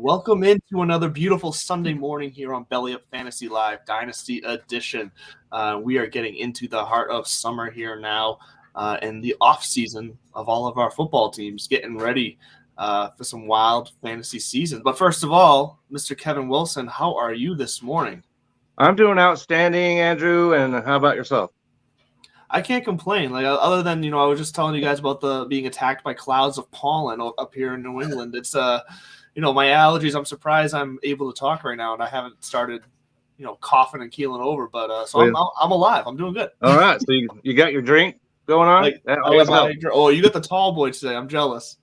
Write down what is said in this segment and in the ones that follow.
Welcome into another beautiful Sunday morning here on Belly Up Fantasy Live Dynasty Edition. We are getting into the heart of summer here now and the off season of all of our football teams getting ready for some wild fantasy seasons. But first of all, Mr. Kevin Wilson, how are you this morning? I'm doing outstanding, Andrew. And how about yourself? I can't complain. Like other than I was just telling you guys about the being attacked by clouds of pollen up here in New England. It's my allergies. I'm surprised I'm able to talk right now, and I haven't started coughing and keeling over. But I'm alive. I'm doing good. All right. So you got your drink going on? That always helps. You got the tall boy today. I'm jealous.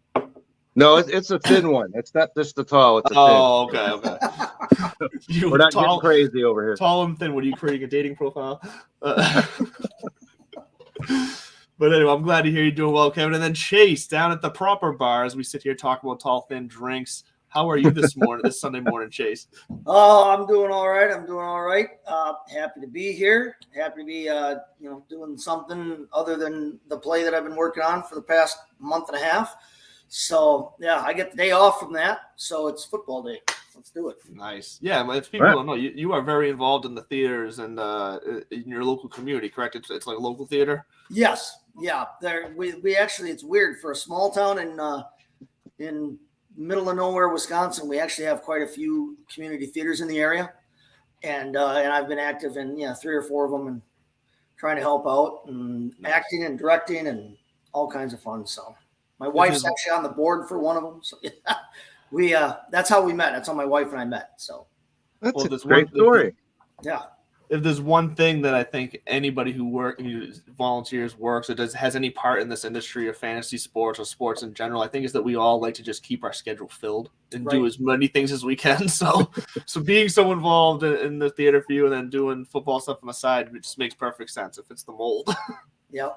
No, it's a thin one. It's not just the tall. It's a thin. Oh, okay. We're not getting crazy over here. Tall and thin. What are you creating a dating profile? But anyway, I'm glad to hear you're doing well, Kevin. And then Chase down at the proper bar as we sit here talking about tall, thin drinks. How are you this morning, this Sunday morning, Chase? Oh, I'm doing all right. Happy to be here. Happy to be, doing something other than the play that I've been working on for the past month and a half. So, yeah, I get the day off from that. So it's football day. Let's do it. Nice. Yeah, if people don't know, you are very involved in the theaters and in your local community, correct? It's like a local theater? Yes. Yeah. We actually, it's weird for a small town in middle of nowhere, Wisconsin. We actually have quite a few community theaters in the area. And I've been active in 3 or 4 of them and trying to help out and acting and directing and all kinds of fun. So my wife's actually on the board for one of them. So yeah. That's how we met. That's how my wife and I met. So that's a great story. Yeah. If there's one thing that I think anybody who volunteers, works, or has any part in this industry of fantasy sports or sports in general, I think is that we all like to just keep our schedule filled and do as many things as we can. So being so involved in the theater for you and then doing football stuff on the side, it just makes perfect sense if it's the mold. Yep.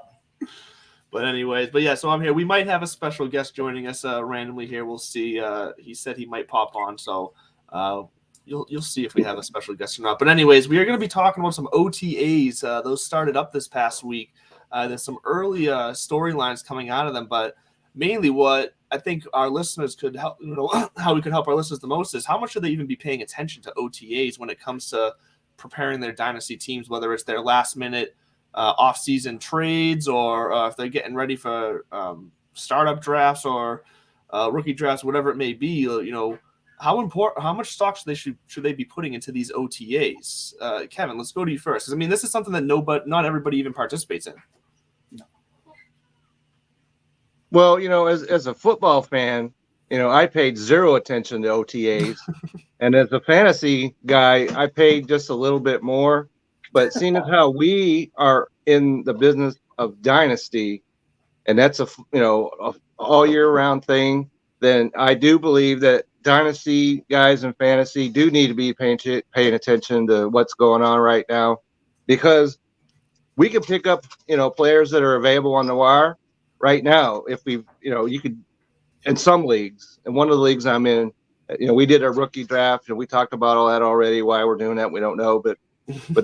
But anyways, so I'm here. We might have a special guest joining us randomly here. We'll see. He said he might pop on, so you'll see if we have a special guest or not. But anyways, we are going to be talking about some OTAs. Those started up this past week. There's some early storylines coming out of them, but mainly what I think our listeners could help, how we could help our listeners the most is how much should they even be paying attention to OTAs when it comes to preparing their dynasty teams, whether it's their last minute off-season trades or if they're getting ready for startup drafts or rookie drafts, whatever it may be. How much stock should they be putting into these OTAs? Kevin, let's go to you first. I mean, this is something that not everybody even participates in. No. Well, as a football fan, I paid zero attention to OTAs, and as a fantasy guy, I paid just a little bit more. But seeing as how we are in the business of dynasty, and that's a all year round thing, then I do believe that dynasty guys in fantasy do need to be paying attention to what's going on right now, because we can pick up players that are available on the wire right now. If we you could, in some leagues, and one of the leagues I'm in, we did a rookie draft and we talked about all that already. Why we're doing that, we don't know, but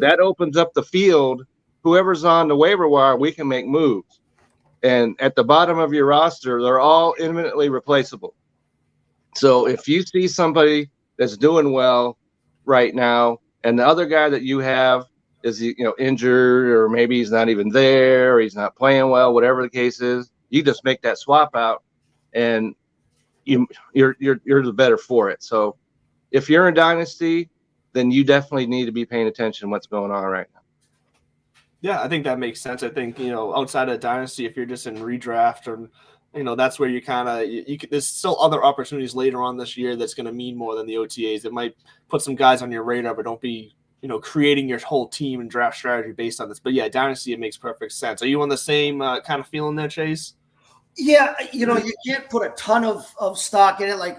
that opens up the field. Whoever's on the waiver wire, we can make moves. And at the bottom of your roster, they're all imminently replaceable. So if you see somebody that's doing well right now, and the other guy that you have is injured, or maybe he's not even there, or he's not playing well, whatever the case is, you just make that swap out, and you're the better for it. So if you're in dynasty, then you definitely need to be paying attention to what's going on right now. Yeah, I think that makes sense. I think, outside of dynasty, if you're just in redraft or, that's where you kind of, there's still other opportunities later on this year that's going to mean more than the OTAs. It might put some guys on your radar, but don't be, creating your whole team and draft strategy based on this. But yeah, dynasty, it makes perfect sense. Are you on the same kind of feeling there, Chase? Yeah. You can't put a ton of stock in it. Like,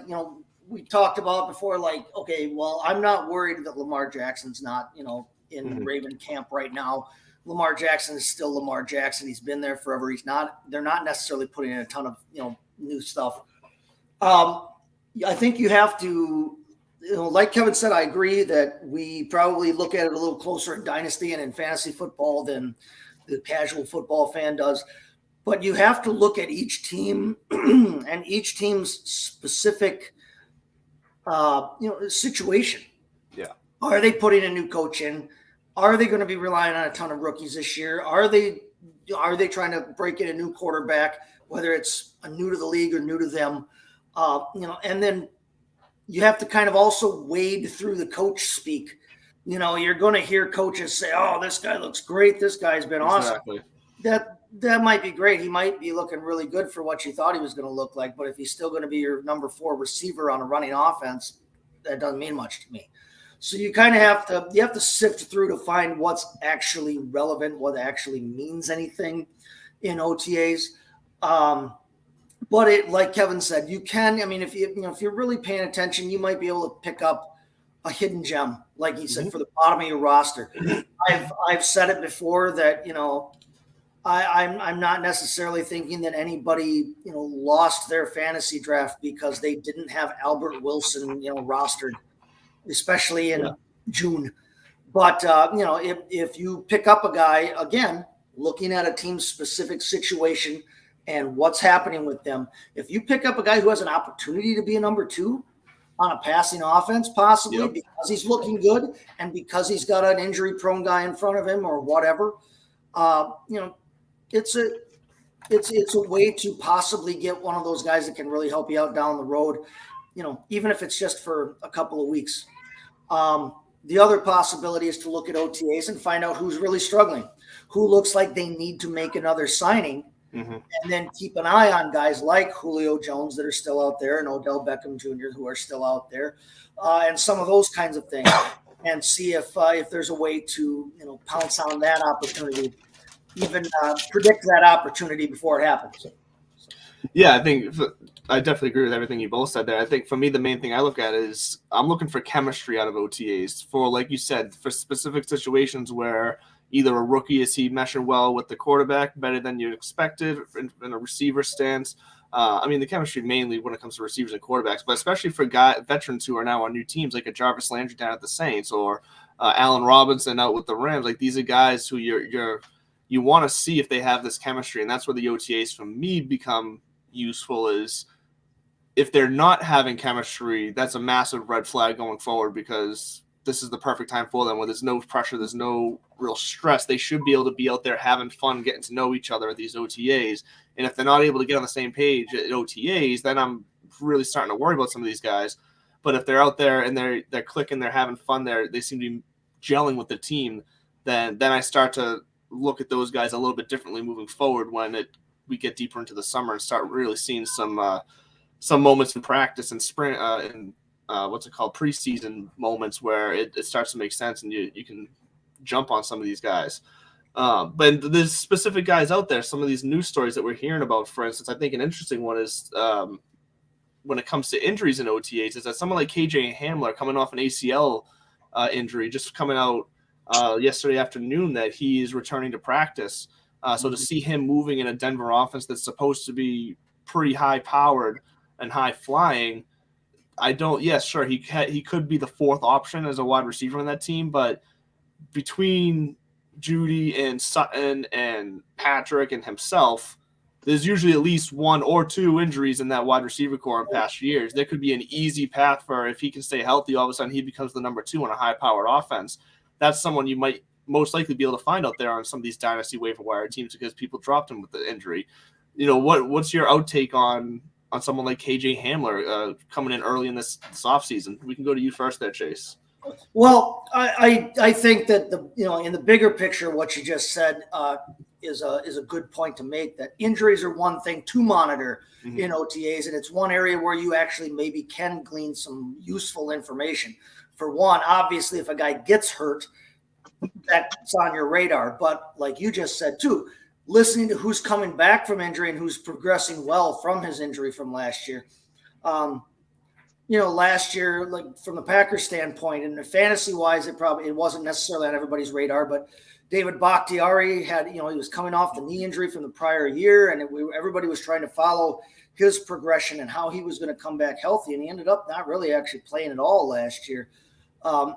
we talked about before, like, okay, well, I'm not worried that Lamar Jackson's not, in Raven camp right now. Lamar Jackson is still Lamar Jackson. He's been there forever. They're not necessarily putting in a ton of, new stuff. I think you have to, like Kevin said, I agree that we probably look at it a little closer in dynasty and in fantasy football than the casual football fan does. But you have to look at each team and each team's specific situation. Yeah. Are they putting a new coach in? Are they going to be relying on a ton of rookies this year? Are they trying to break in a new quarterback, whether it's a new to the league or new to them? And then you have to kind of also wade through the coach speak. You're going to hear coaches say, "Oh, this guy looks great. This guy's been awesome." That might be great. He might be looking really good for what you thought he was going to look like. But if he's still going to be your number 4 receiver on a running offense, that doesn't mean much to me. So you kind of have to sift through to find what's actually relevant, what actually means anything in OTAs. But it, like Kevin said, you can. I mean, if you're really paying attention, you might be able to pick up a hidden gem, like he said, for the bottom of your roster. I've said it before that I'm not necessarily thinking that anybody lost their fantasy draft because they didn't have Albert Wilson rostered, especially in June. But if you pick up a guy, again, looking at a team's specific situation and what's happening with them, if you pick up a guy who has an opportunity to be a number 2 on a passing offense, possibly because he's looking good and because he's got an injury-prone guy in front of him or whatever, it's a way to possibly get one of those guys that can really help you out down the road, even if it's just for a couple of weeks. The other possibility is to look at OTAs and find out who's really struggling, who looks like they need to make another signing, and then keep an eye on guys like Julio Jones that are still out there and Odell Beckham Jr. who are still out there, and some of those kinds of things, and see if there's a way to pounce on that opportunity, even predict that opportunity before it happens. Yeah, I definitely agree with everything you both said there. I think for me, the main thing I look at is I'm looking for chemistry out of OTAs for, like you said, for specific situations where either a rookie, is he meshing well with the quarterback better than you expected in a receiver stance. The chemistry mainly when it comes to receivers and quarterbacks, but especially for veterans who are now on new teams, like a Jarvis Landry down at the Saints or Allen Robinson out with the Rams. Like, these are guys who you want to see if they have this chemistry, and that's where the OTAs for me become useful. Is if they're not having chemistry, that's a massive red flag going forward, because this is the perfect time for them where there's no pressure, there's no real stress. They should be able to be out there having fun, getting to know each other at these OTAs. And if they're not able to get on the same page at OTAs, then I'm really starting to worry about some of these guys. But if they're out there and they're clicking, they're having fun, they seem to be gelling with the team, then I start to look at those guys a little bit differently moving forward when we get deeper into the summer and start really seeing some moments in practice and spring preseason moments where it starts to make sense and you can jump on some of these guys. But there's specific guys out there, some of these news stories that we're hearing about. For instance, I think an interesting one is when it comes to injuries in OTAs is that someone like KJ Hamler coming off an ACL injury, just coming out yesterday afternoon that he is returning to practice. So to see him moving in a Denver offense that's supposed to be pretty high powered and high flying, he could be the 4th option as a wide receiver on that team, but between Judy and Sutton and Patrick and himself, there's usually at least 1 or 2 injuries in that wide receiver core in past years. There could be an easy path for, if he can stay healthy, all of a sudden he becomes the number 2 on a high-powered offense. That's someone you might most likely be able to find out there on some of these dynasty waiver wire teams because people dropped him with the injury. What's your outtake on someone like KJ Hamler coming in early in this offseason? We can go to you first there, Chase. Well, I think that in the bigger picture, what you just said is a good point to make, that injuries are one thing to monitor in OTAs, and it's one area where you actually maybe can glean some useful information. For one, obviously, if a guy gets hurt, that's on your radar. But like you just said too, listening to who's coming back from injury and who's progressing well from his injury from last year. Last year, like from the Packers standpoint and fantasy wise, it wasn't necessarily on everybody's radar, but David Bakhtiari had, he was coming off the knee injury from the prior year, and everybody was trying to follow his progression and how he was going to come back healthy. And he ended up not really actually playing at all last year.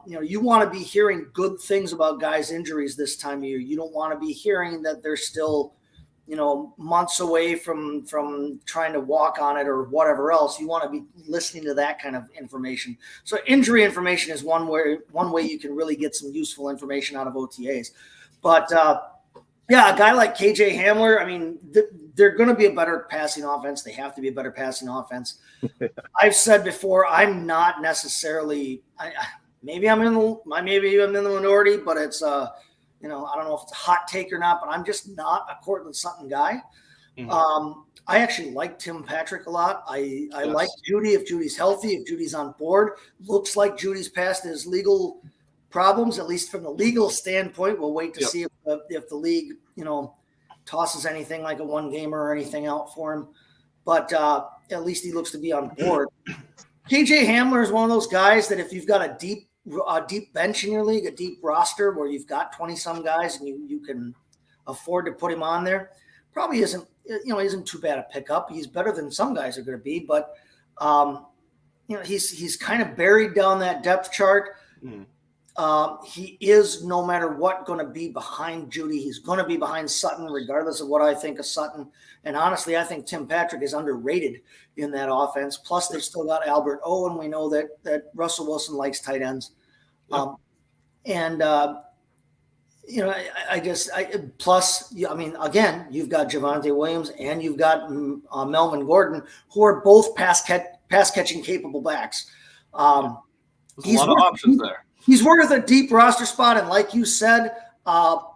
You want to be hearing good things about guys' injuries this time of year. You don't want to be hearing that they're still, months away from trying to walk on it or whatever else. You want to be listening to that kind of information. So injury information is one way you can really get some useful information out of OTAs. But yeah, a guy like KJ Hamler, I mean, they're going to be a better passing offense. They have to be a better passing offense. I've said before, I'm not necessarily. Maybe I'm in the minority, but it's I don't know if it's a hot take or not. But I'm just not a Cortland Sutton guy. Mm-hmm. I actually like Tim Patrick a lot. I like Judy if Judy's healthy, if Judy's on board. Looks like Judy's past his legal problems, at least from the legal standpoint. We'll wait to see if the league, tosses anything like a one gamer or anything out for him. But at least he looks to be on board. KJ Hamler is one of those guys that if you've got a deep bench in your league, a deep roster where you've got 20 some guys and you can afford to put him on there, probably isn't too bad a pickup. He's better than some guys are going to be, but he's kind of buried down that depth chart. Mm. He is, no matter what, going to be behind Judy. He's going to be behind Sutton, regardless of what I think of Sutton. And honestly, I think Tim Patrick is underrated in that offense. Plus, they've still got Albert O, and we know that Russell Wilson likes tight ends. Yep. Again, you've got Javonte Williams and you've got Melvin Gordon, who are both pass catching capable backs. There's a lot of options there. He's worth a deep roster spot, and like you said,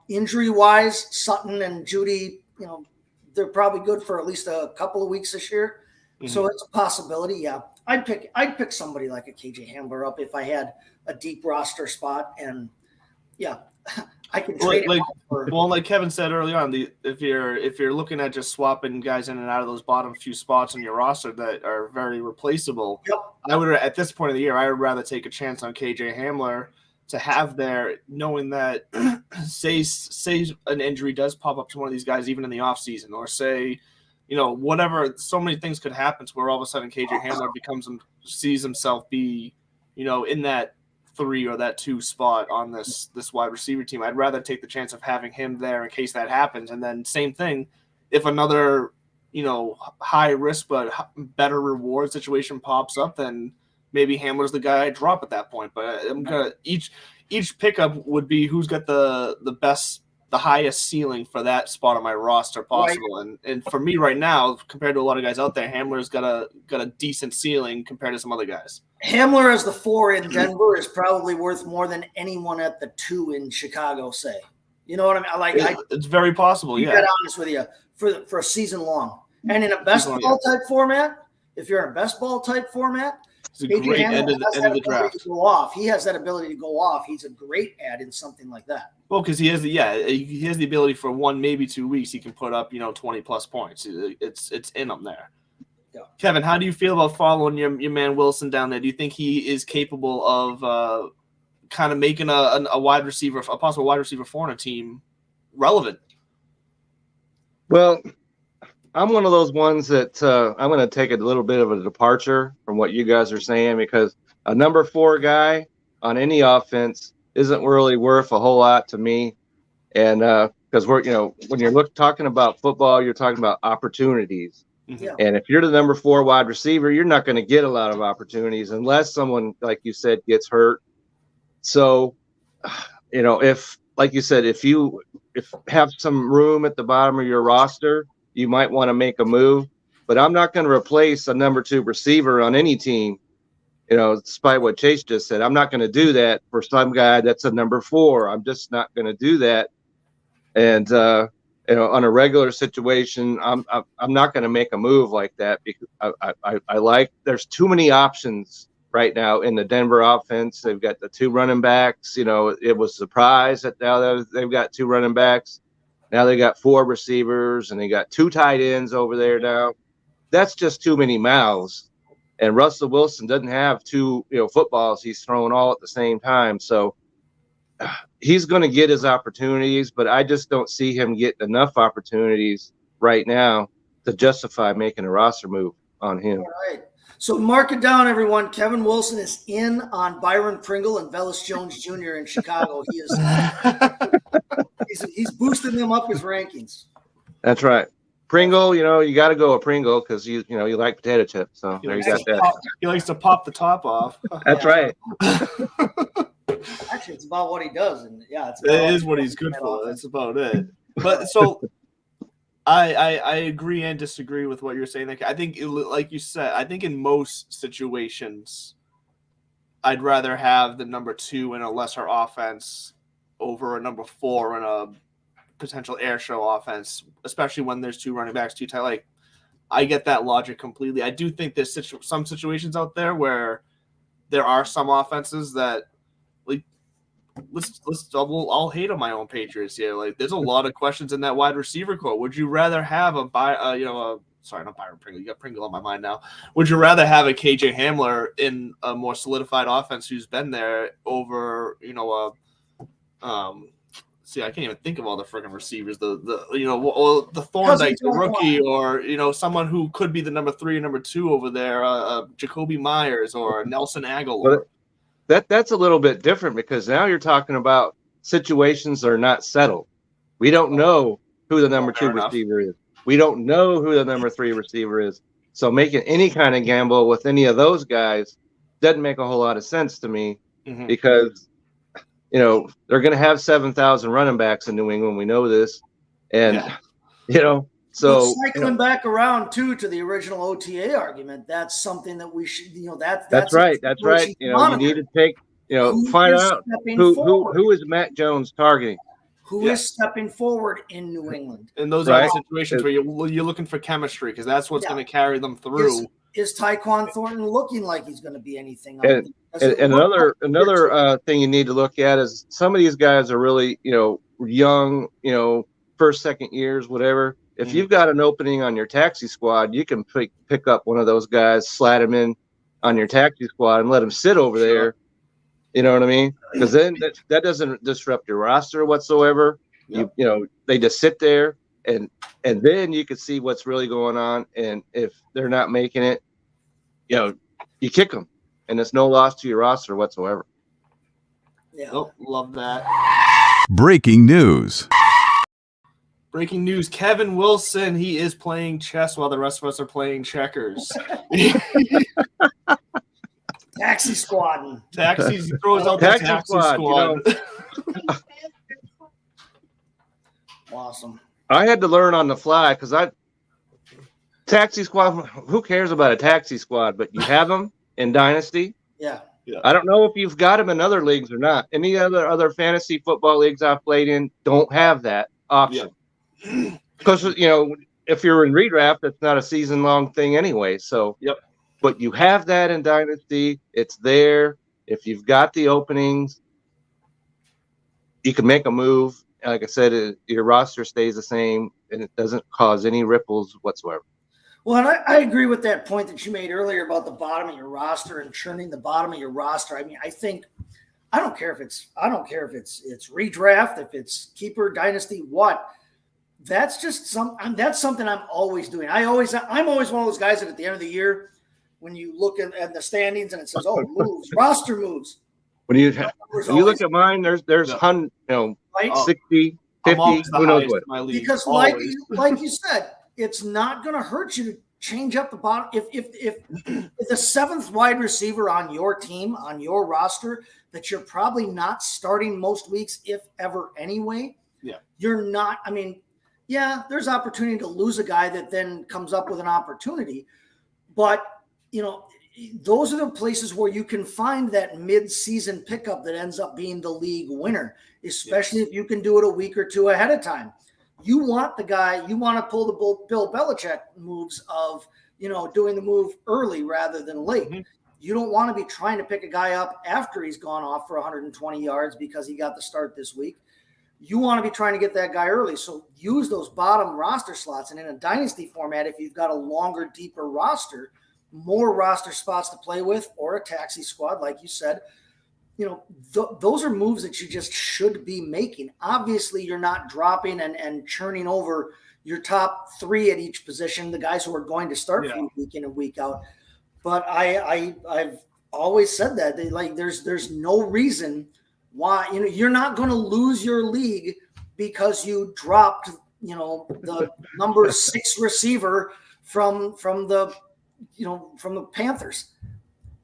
injury-wise, Sutton and Judy, they're probably good for at least a couple of weeks this year. Mm-hmm. So it's a possibility. Yeah, I'd pick somebody like a KJ Hamler up if I had a deep roster spot, and yeah, I can trade him like Kevin said earlier on, if you're looking at just swapping guys in and out of those bottom few spots in your roster that are very replaceable, yep. I would, at this point of the year, I would rather take a chance on KJ Hamler to have there, knowing that say an injury does pop up to one of these guys even in the offseason, or say, whatever, so many things could happen to where all of a sudden KJ Hamler sees himself be, in that 3 or that 2 spot on this wide receiver team. I'd rather take the chance of having him there in case that happens. And then same thing, if another, high risk but better reward situation pops up, then maybe Hamler's the guy I drop at that point. But I'm gonna each pickup would be who's got the highest ceiling for that spot on my roster possible. Right. And for me right now, compared to a lot of guys out there, Hamler's got a decent ceiling compared to some other guys. Hamler as the 4 in Denver is probably worth more than anyone at the 2 in Chicago, say. You know what I mean? It's very possible, yeah. To be honest with you, for a season long. And in a best ball type format, if you're in a best ball type format, it's a great end of the draft. He has that ability to go off. He's a great add in something like that. Well, because he has the ability for 1, maybe 2 weeks, he can put up 20 plus points. It's in him there. Yeah. Kevin, how do you feel about following your man Wilson down there? Do you think he is capable of kind of making a possible wide receiver for a team relevant? Well, I'm one of those ones that I'm going to take a little bit of a departure from what you guys are saying, because a number 4 guy on any offense isn't really worth a whole lot to me. And because we're, when you're talking about football, you're talking about opportunities. Yeah. And if you're the number 4 wide receiver, you're not going to get a lot of opportunities unless someone, like you said, gets hurt. So, if, like you said, if have some room at the bottom of your roster, you might want to make a move. But I'm not going to replace a number 2 receiver on any team. Despite what Chase just said, I'm not going to do that for some guy that's a number 4. I'm just not going to do that. And on a regular situation, I'm not going to make a move like that, because there's too many options right now in the Denver offense. They've got the 2 running backs. It was a surprise that now they've got 2 running backs. Now they got 4 receivers, and they got 2 tight ends over there now. That's just too many mouths. And Russell Wilson doesn't have 2 footballs he's throwing all at the same time. So he's going to get his opportunities, but I just don't see him getting enough opportunities right now to justify making a roster move on him. All right. So mark it down, everyone. Kevin Wilson is in on Byron Pringle and Velus Jones Jr. in Chicago. He is he's boosting them up his rankings. That's right. Pringle, you got to go a Pringle because you like potato chips. So there you got that. He likes to pop the top off. That's right. Actually, it's about what he does, and it's That is what he's good for. That's about it. But so I agree and disagree with what you're saying. Like, I think, like you said, I think in most situations, I'd rather have the number 2 in a lesser offense over a number 4 in a potential air show offense, especially when there's 2 running backs too tight. Like, I get that logic completely. I do think there's some situations out there where there are some offenses that, like, I'll hate on my own Patriots here. Like, there's a lot of questions in that wide receiver core. Would you rather have not Byron Pringle. You got Pringle on my mind now. Would you rather have a KJ Hamler in a more solidified offense who's been there over, see, I can't even think of all the friggin' receivers. The Thorndike, the rookie, or someone who could be the number 3 or number 2 over there, Jacoby Myers or Nelson Aguilar. That's a little bit different because now you're talking about situations that are not settled. We don't know who the number 2 receiver is. We don't know who the number 3 receiver is. So making any kind of gamble with any of those guys doesn't make a whole lot of sense to me because they're going to have 7,000 running backs in New England. We know this, and so cycling back around too to the original OTA argument. That's something that we should, that's right. That's right. You need to take, find out who is Matt Jones targeting. Who is stepping forward in New England? And those are the situations where you're looking for chemistry because that's what's going to carry them through. Is Tyquan Thornton looking like he's going to be anything? And another thing you need to look at is some of these guys are really, young, first, second years, whatever. If you've got an opening on your taxi squad, you can pick up one of those guys, slide him in on your taxi squad, and let him sit over there. You know what I mean? Because then that doesn't disrupt your roster whatsoever. Yep. They just sit there, and then you can see what's really going on. And if they're not making it, you kick them, and it's no loss to your roster whatsoever. Yeah, love that. Breaking news. Breaking news, Kevin Wilson, he is playing chess while the rest of us are playing checkers. Taxi squad. He throws out the taxi squad. Awesome. I had to learn on the fly because taxi squad, who cares about a taxi squad? But you have them in Dynasty. Yeah. I don't know if you've got them in other leagues or not. Any other fantasy football leagues I've played in don't have that option. Because, if you're in redraft, it's not a season-long thing anyway. So, but you have that in Dynasty. It's there. If you've got the openings, you can make a move. Like I said, your roster stays the same, and it doesn't cause any ripples whatsoever. Well, and I agree with that point that you made earlier about the bottom of your roster and churning the bottom of your roster. I mean, I don't care if it's redraft, if it's keeper, dynasty, what. That's just that's something I'm always doing. I'm always one of those guys that at the end of the year, when you look at the standings and it says, moves, roster moves. When you look at mine, there's 100, 60, 50, who knows what. Because like you said, it's not going to hurt you to change up the bottom. If the 7th wide receiver on your team, on your roster, that you're probably not starting most weeks, if ever anyway, you're not. I mean, there's opportunity to lose a guy that then comes up with an opportunity. But, those are the places where you can find that mid-season pickup that ends up being the league winner, especially if you can do it a week or two ahead of time. You want the guy, you want to pull the Bill Belichick moves of, doing the move early rather than late. Mm-hmm. You don't want to be trying to pick a guy up after he's gone off for 120 yards because he got the start this week. You want to be trying to get that guy early. So use those bottom roster slots. And in a dynasty format, if you've got a longer, deeper roster, more roster spots to play with, or a taxi squad, like you said, those are moves that you just should be making. Obviously, you're not dropping and churning over your top 3 at each position, the guys who are going to start for you week in and week out. But I've always said that there's no reason why you're not going to lose your league because you dropped the number 6 receiver from the Panthers,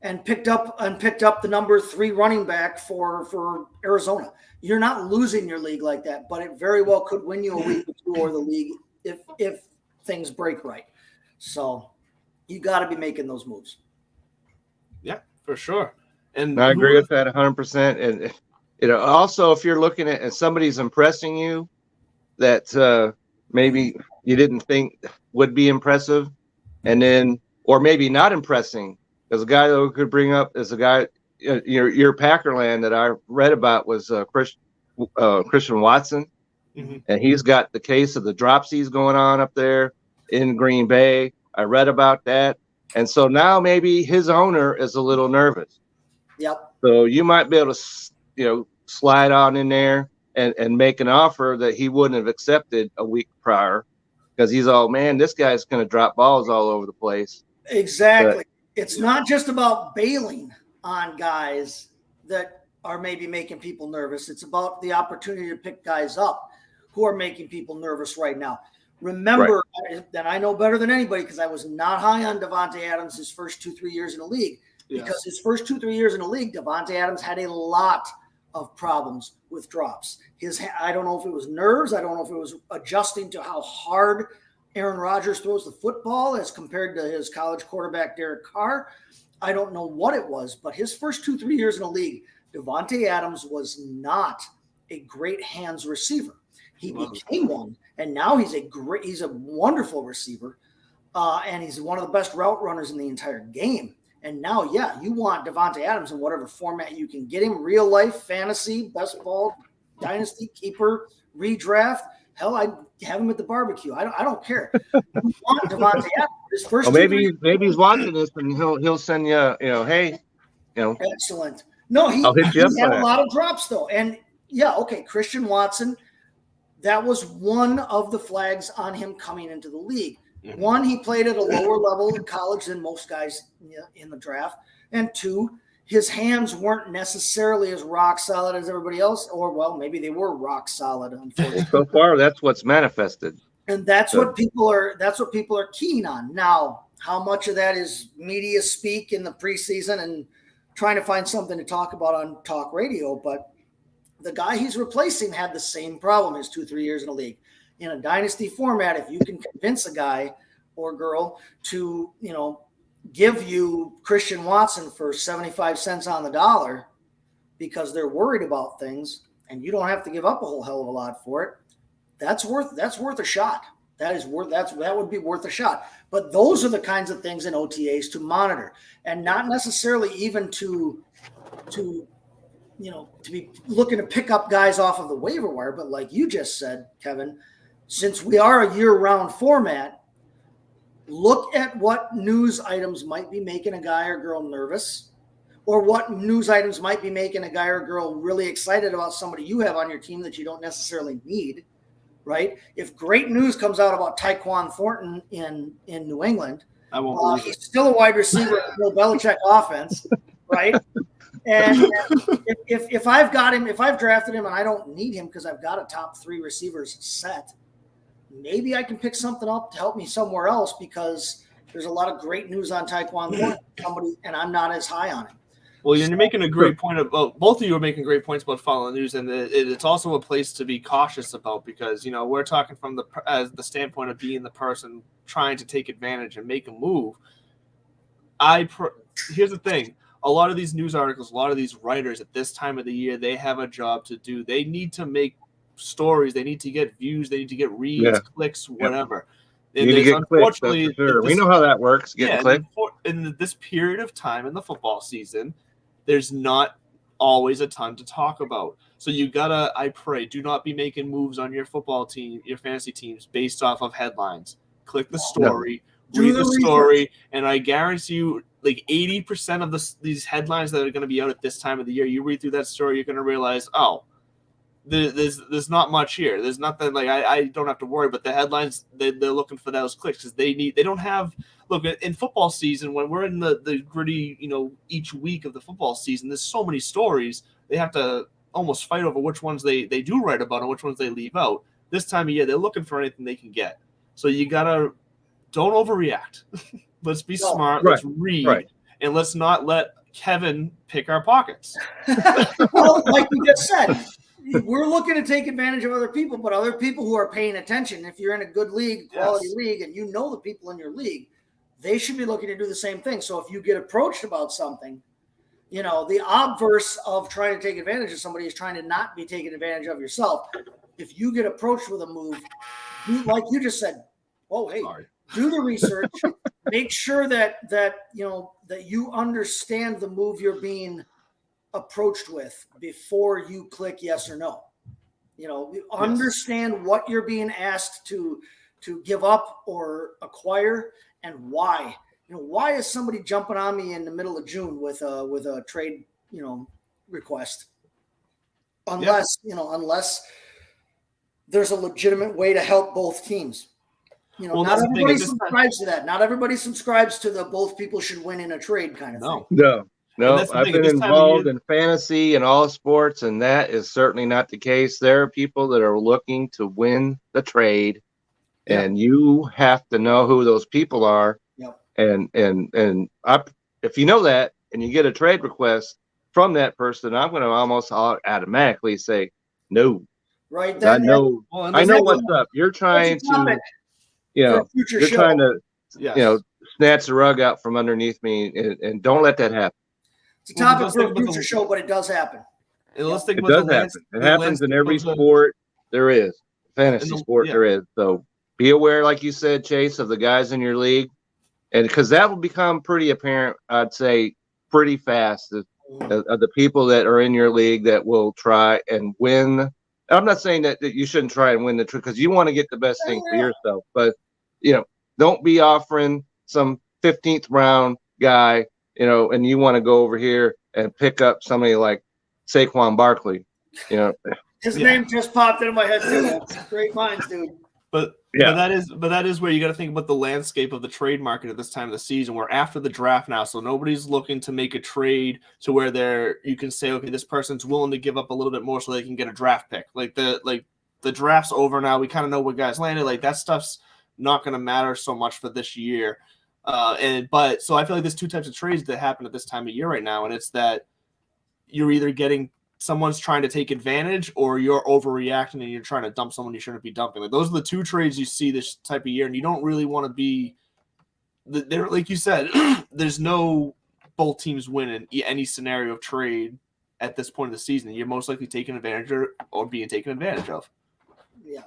and picked up the number 3 running back for Arizona. You're not losing your league like that, but it very well could win you a week or the league if things break right. So you got to be making those moves. Yeah, for sure. And I agree with that 100%. And also if you're looking at somebody's impressing you that maybe you didn't think would be impressive, and then or maybe not impressing. There's a guy that we could bring up is a guy your Packerland that I read about was Christian Watson, and he's got the case of the dropsies going on up there in Green Bay. I read about that, and so now maybe his owner is a little nervous. Yep. So you might be able to slide on in there and make an offer that he wouldn't have accepted a week prior, because he's all, man, this guy's going to drop balls all over the place. Exactly. But it's not just about bailing on guys that are maybe making people nervous. It's about the opportunity to pick guys up who are making people nervous right now. Remember, that I know better than anybody, because I was not high on Davante Adams his first 2-3 years in the league. Yes. Because his first 2-3 years in the league, Davante Adams had a lot of problems with drops. I don't know if it was nerves. I don't know if it was adjusting to how hard Aaron Rodgers throws the football as compared to his college quarterback, Derek Carr. I don't know what it was, but his first 2-3 years in the league, Davante Adams was not a great hands receiver. He became one, and now he's a wonderful receiver, and he's one of the best route runners in the entire game. And now, you want Davante Adams in whatever format you can get him: real life, fantasy, best ball, dynasty, keeper, redraft. Hell, I'd have him at the barbecue. I don't care. You want Davante Adams. His first maybe he's watching this and he'll send you, hey, Excellent. No, he had a lot of drops though, and Christian Watson. That was one of the flags on him coming into the league. Mm-hmm. One, he played at a lower level in college than most guys in the draft. And 2, his hands weren't necessarily as rock solid as everybody else, or maybe they were rock solid, unfortunately. So far, that's what's manifested. And that's what people are keen on. Now, how much of that is media speak in the preseason and trying to find something to talk about on talk radio, but the guy he's replacing had the same problem his 2-3 years in the league. In a dynasty format, if you can convince a guy or girl to, give you Christian Watson for 75 cents on the dollar because they're worried about things, and you don't have to give up a whole hell of a lot for it, that's worth a shot. That would be worth a shot. But those are the kinds of things in OTAs to monitor, and not necessarily even to be looking to pick up guys off of the waiver wire. But like you just said, Kevin, since we are a year-round format, look at what news items might be making a guy or girl nervous, or what news items might be making a guy or girl really excited about somebody you have on your team that you don't necessarily need, right? If great news comes out about Tyquan Thornton in New England, I won't believe he's still a wide receiver in the Bill Belichick offense, right? And if I've drafted him and I don't need him because I've got a top 3 receivers set, maybe I can pick something up to help me somewhere else, because there's a lot of great news on Tyquan Thornton, and I'm not as high on him. Well, you're making a great point about, both of you are making great points about following the news, and it's also a place to be cautious about, because we're talking from the standpoint of being the person trying to take advantage and make a move. Here's the thing. A lot of these news articles, a lot of these writers at this time of the year, they have a job to do. They need to make stories. They need to get views. They need to get reads, clicks, whatever. And you need to get clicks, that's for sure. We know how that works. In this period of time in the football season, there's not always a ton to talk about. So you gotta, I pray, do not be making moves on your football team, your fantasy teams, based off of headlines. Click the story, read the story, and I guarantee you, like 80% of these headlines that are going to be out at this time of the year, you read through that story, you're going to realize, there's not much here. There's nothing, like I don't have to worry. But the headlines, they're looking for those clicks because they don't have. Look, in football season, when we're in the gritty, each week of the football season, there's so many stories. They have to almost fight over which ones they do write about and which ones they leave out. this time of year, they're looking for anything they can get. So you gotta don't overreact. Let's be smart. Right, let's read, right. and let's not let Kevin pick our pockets. Well, like you just said, we're looking to take advantage of other people, but other people who are paying attention. If you're in a good league, quality league, and you know the people in your league, they should be looking to do the same thing. So if you get approached about something, you know, the obverse of trying to take advantage of somebody is trying to not be taken advantage of yourself. If you get approached with a move, like you just said, oh, hey, do the research, make sure that you understand the move you're being approached with before you click yes or no. You know, understand what you're being asked to give up or acquire and why. You know, why is somebody jumping on me in the middle of June with a trade, request? Unless there's a legitimate way to help both teams. You know, not everybody subscribes to that. Not everybody subscribes to the both people should win in a trade kind of thing. No. I've been involved in fantasy and all sports, and that is certainly not the case. There are people that are looking to win the trade, and you have to know who those people are. Yep. And if you know that and you get a trade request from that person, I'm going to almost automatically say no. Right. I know what's up. You're trying to, you're trying to, snatch the rug out from underneath me, and don't let that happen. It's a topic for a future show, but it does happen. It does happen. It happens in every sport there is. Fantasy sport there is. So be aware, like you said, Chase, of the guys in your league. And because that will become pretty apparent, I'd say, pretty fast of the people that are in your league that will try and win. I'm not saying that you shouldn't try and win the trade because you want to get the best thing for yourself. But, don't be offering some 15th round guy, and you want to go over here and pick up somebody like Saquon Barkley. His name just popped into my head too. Great minds, dude. But that is where you got to think about the landscape of the trade market at this time of the season. We're after the draft now, so nobody's looking to make a trade to where you can say, okay, this person's willing to give up a little bit more so they can get a draft pick. Like the draft's over now. We kind of know where guys landed. Like that stuff's not going to matter so much for this year. So I feel like there's two types of trades that happen at this time of year right now, and it's that you're either getting someone's trying to take advantage or you're overreacting and you're trying to dump someone you shouldn't be dumping. Like those are the two trades you see this type of year, and you don't really want to be there. Like you said, there's no both teams win in any scenario of trade at this point of the season. You're most likely taking advantage or being taken advantage of. Yeah.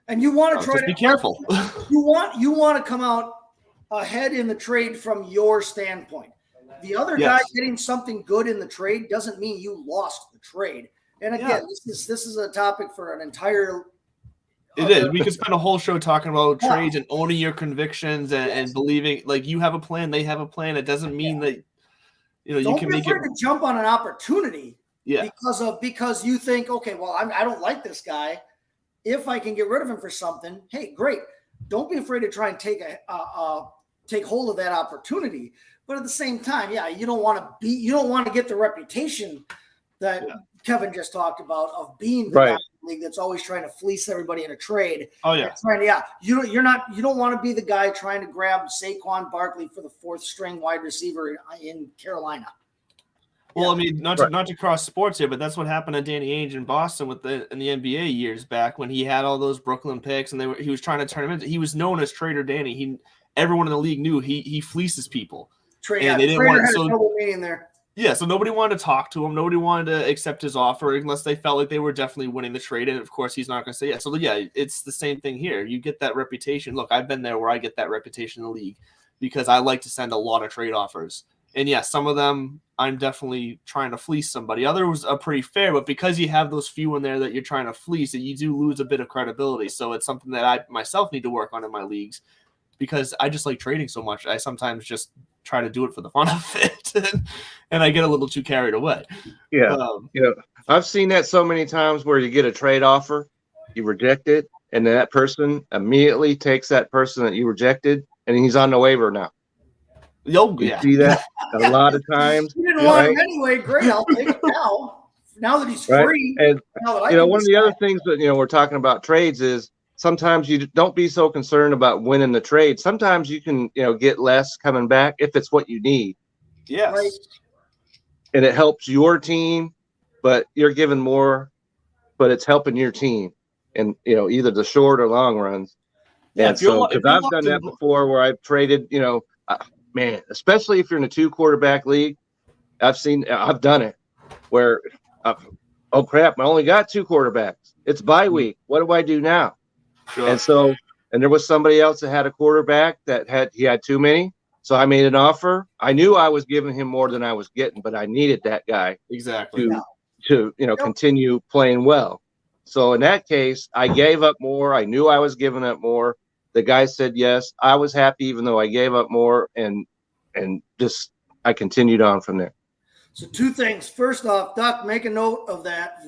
And you want to try to be careful. You want to come out ahead in the trade from your standpoint. The other guy getting something good in the trade doesn't mean you lost the trade. And again, this is a topic for an entire. It is. We could spend a whole show talking about trades and owning your convictions and believing like you have a plan, they have a plan. It doesn't mean that you can make it to jump on an opportunity. Yeah. Because you think, okay, well, I don't like this guy. If I can get rid of him for something, hey, great. Don't be afraid to try and take hold of that opportunity. But at the same time, you don't want to get the reputation that Kevin just talked about of being the guy in the league that's always trying to fleece everybody in a trade. Oh yeah. You don't want to be the guy trying to grab Saquon Barkley for the fourth string wide receiver in Carolina. Well, I mean, not to cross sports here, but that's what happened to Danny Ainge in Boston in the NBA years back when he had all those Brooklyn picks and he was trying to turn him into. He was known as Trader Danny. Everyone in the league knew he fleeces people. And they didn't want trouble meeting there. Yeah, so nobody wanted to talk to him. Nobody wanted to accept his offer unless they felt like they were definitely winning the trade. And of course, he's not going to say yes. So it's the same thing here. You get that reputation. Look, I've been there where I get that reputation in the league because I like to send a lot of trade offers. And some of them I'm definitely trying to fleece somebody. Others are pretty fair, but because you have those few in there that you're trying to fleece, you do lose a bit of credibility. So it's something that I myself need to work on in my leagues because I just like trading so much. I sometimes just try to do it for the fun of it, and I get a little too carried away. Yeah, I've seen that so many times where you get a trade offer, you reject it, and then that person immediately takes that person that you rejected, and he's on the waiver now. You see that a lot of times. You didn't want him anyway. Great, I'll take it now. now that he's Right. free, And now that I can one of the other decide- things that we're talking about trades is sometimes you don't be so concerned about winning the trade. Sometimes you can get less coming back if it's what you need, Yes. Right. and it helps your team, but you're giving more, but it's helping your team, and either the short or long runs. Yeah, And so because I've done that before, where I've traded, man, especially if you're in a 2-quarterback league, I've done it where, oh crap, I only got 2 quarterbacks. It's bye week. What do I do now? Sure. And there was somebody else that had a quarterback that had too many. So I made an offer. I knew I was giving him more than I was getting, but I needed that guy Exactly. to continue playing well. So in that case, I gave up more. I knew I was giving up more. The guy said yes. I was happy, even though I gave up more, and just I continued on from there. So 2 things. First off, Doc, make a note of that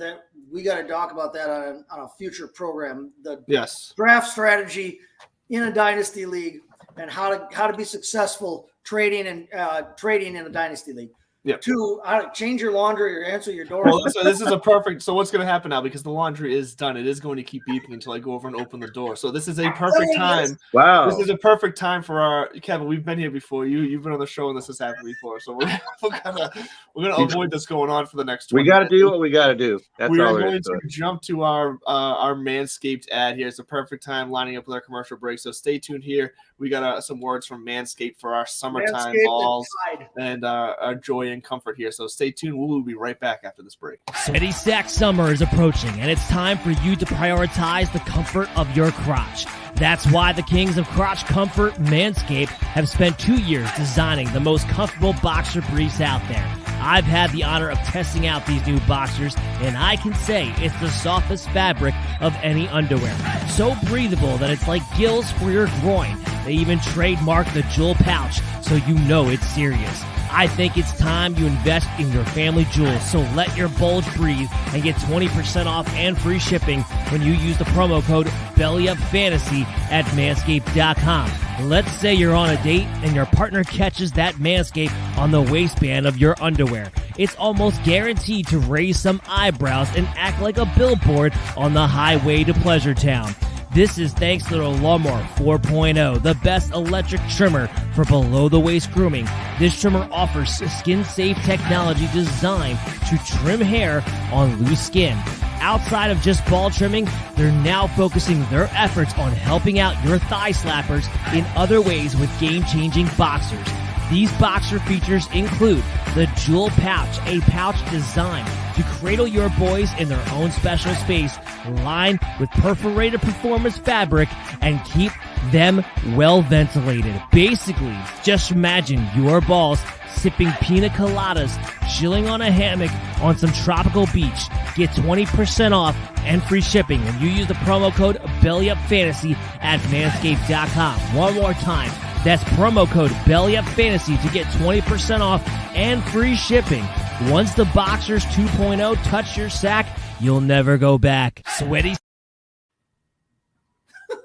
we got to talk about that on a future program. The Yes. draft strategy in a dynasty league and how to be successful trading in a dynasty league. Yep. 2, how to change your laundry or answer your door. Well, this is a perfect. So what's going to happen now? Because the laundry is done, it is going to keep beeping until I go over and open the door. So this is a perfect time. Wow. This is a perfect time for our Kevin. We've been here before. You've been on the show and this has happened before. So we're gonna avoid this going on for the next. We got to do what we got to do. That's we all are there going is to to it. jump to our Manscaped ad here. It's a perfect time lining up with our commercial break. So stay tuned here. We got some words from Manscaped for our summertime Manscaped balls inside. and our joy and comfort here. So stay tuned. We'll be right back after this break. Sweaty Sack summer is approaching, and it's time for you to prioritize the comfort of your crotch. That's why the kings of crotch comfort, Manscaped, have spent 2 years designing the most comfortable boxer briefs out there. I've had the honor of testing out these new boxers, and I can say it's the softest fabric of any underwear. So breathable that it's like gills for your groin. They even trademark the jewel pouch, so you know it's serious. I think it's time you invest in your family jewels, so let your bulge breathe and get 20% off and free shipping when you use the promo code BELLYUPFANTASY at manscaped.com. Let's say you're on a date and your partner catches that Manscaped on the waistband of your underwear. It's almost guaranteed to raise some eyebrows and act like a billboard on the highway to Pleasure Town. This is thanks to the Lawnmower 4.0, the best electric trimmer for below-the-waist grooming. This trimmer offers skin-safe technology designed to trim hair on loose skin. Outside of just ball trimming, they're now focusing their efforts on helping out your thigh slappers in other ways with game-changing boxers. These boxer features include the Jewel Pouch, a pouch designed to cradle your boys in their own special space, lined with perforated performance fabric, and keep them well ventilated. Basically, just imagine your balls sipping pina coladas, chilling on a hammock on some tropical beach. Get 20% off and free shipping when you use the promo code BELLYUPFANTASY at manscaped.com. One more time. That's promo code BELLYUPFANTASY to get 20% off and free shipping. Once the Boxers 2.0 touch your sack, you'll never go back. Sweaty.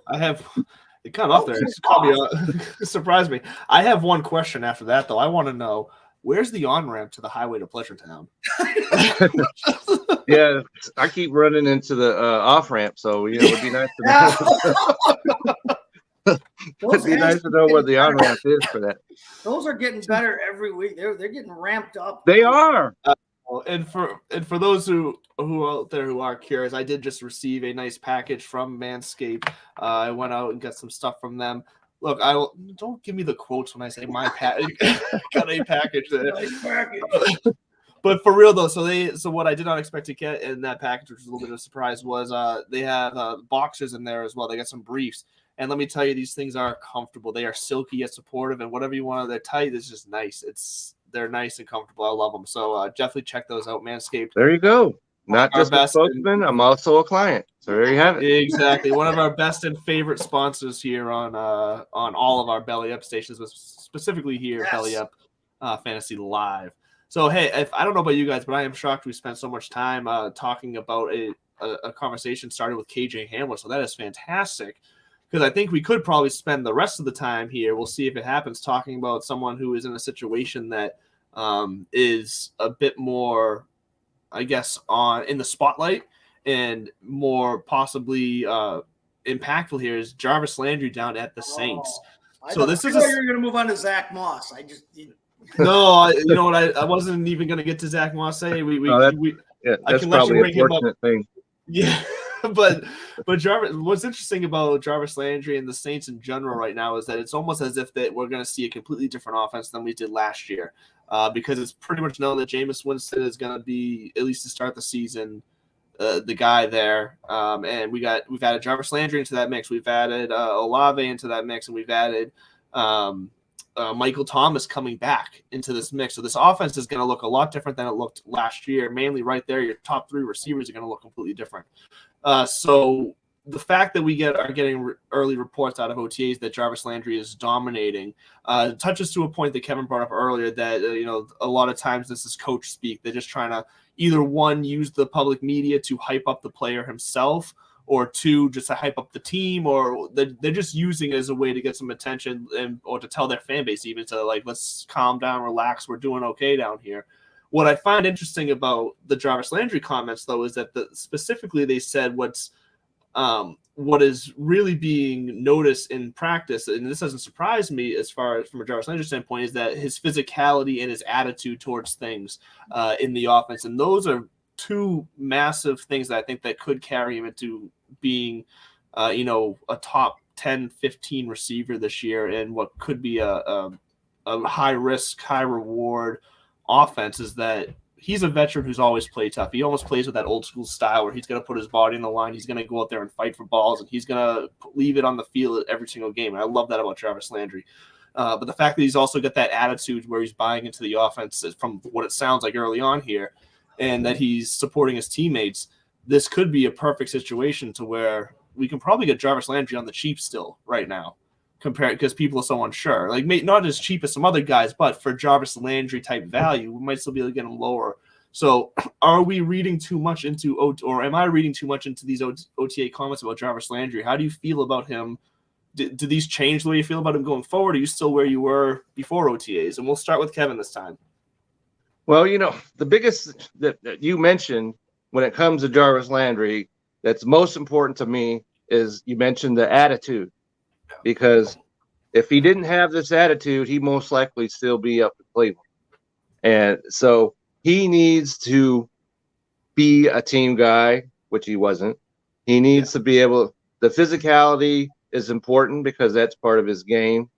I have it cut off there. It's caught me, surprised me. I have one question after that though. I want to know, where's the on-ramp to the highway to Pleasure Town? Yeah, I keep running into the off-ramp, so it would be nice to know. It'd be nice to know where the on-ramp is for that. Those are getting better every week. They're getting ramped up. They are. And for those who out there who are curious, I did just receive a nice package from Manscaped. I went out and got some stuff from them. Look, don't give me the quotes when I say my package. Got a package there. Nice package. But for real though, so what I did not expect to get in that package, which was a little bit of a surprise, was they have boxers in there as well. They got some briefs, and let me tell you, these things are comfortable. They are silky yet supportive, and whatever you want, they're tight. It's just nice. They're nice and comfortable. I love them. So definitely check those out, Manscaped. There you go. Not Our just a best spokesman, I'm also a client. So there you have it. Exactly. One of our best and favorite sponsors here on all of our Belly Up stations, but specifically here, Yes. Belly Up Fantasy Live. So, hey, I don't know about you guys, but I am shocked we spent so much time talking about a conversation started with KJ Hamler. So that is fantastic, because I think we could probably spend the rest of the time here, we'll see if it happens, talking about someone who is in a situation that is a bit more I guess, in the spotlight and more possibly impactful here is Jarvis Landry down at the Saints. I So thought this you is were going to move on to Zach Moss. no, you know what? I wasn't even going to get to Zach Moss. That's I can let you probably a bring him up. fortunate thing. Yeah, but Jarvis. What's interesting about Jarvis Landry and the Saints in general right now is that it's almost as if that we're going to see a completely different offense than we did last year, because it's pretty much known that Jameis Winston is going to be, at least to start the season, the guy there. And we've added Jarvis Landry into that mix. We've added Olave into that mix, and we've added Michael Thomas coming back into this mix. So this offense is going to look a lot different than it looked last year. Mainly right there, your top 3 receivers are going to look completely different. So the fact that we are getting early reports out of OTAs that Jarvis Landry is dominating touches to a point that Kevin brought up earlier that, a lot of times this is coach speak. They're just trying to either, one, use the public media to hype up the player himself, or 2, just to hype up the team, or they're just using it as a way to get some attention or to tell their fan base even to, like, let's calm down, relax, we're doing okay down here. What I find interesting about the Jarvis Landry comments, though, is that specifically they said what is really being noticed in practice, and this doesn't surprise me as far as from a Jarvis Landry standpoint, is that his physicality and his attitude towards things in the offense. And those are 2 massive things that I think that could carry him into being, a top 10, 15 receiver this year, and what could be a high risk, high reward offense. Is that he's a veteran who's always played tough. He almost plays with that old school style where he's going to put his body in the line. He's going to go out there and fight for balls, and he's going to leave it on the field every single game. And I love that about Jarvis Landry. But the fact that he's also got that attitude where he's buying into the offense from what it sounds like early on here, and that he's supporting his teammates, this could be a perfect situation to where we can probably get Jarvis Landry on the cheap still right now, because people are so unsure. Like, not as cheap as some other guys, but for Jarvis Landry type value, we might still be able to get him lower. So are we reading too much into, or am I reading too much into these OTA comments about Jarvis Landry? How do you feel about him? Do these change the way you feel about him going forward? Are you still where you were before OTAs? And we'll start with Kevin this time. Well, the biggest that you mentioned when it comes to Jarvis Landry, that's most important to me, is you mentioned the attitude. Because if he didn't have this attitude, he most likely still be up in Cleveland. And so he needs to be a team guy, which he wasn't. He needs to be able – the physicality is important because that's part of his game.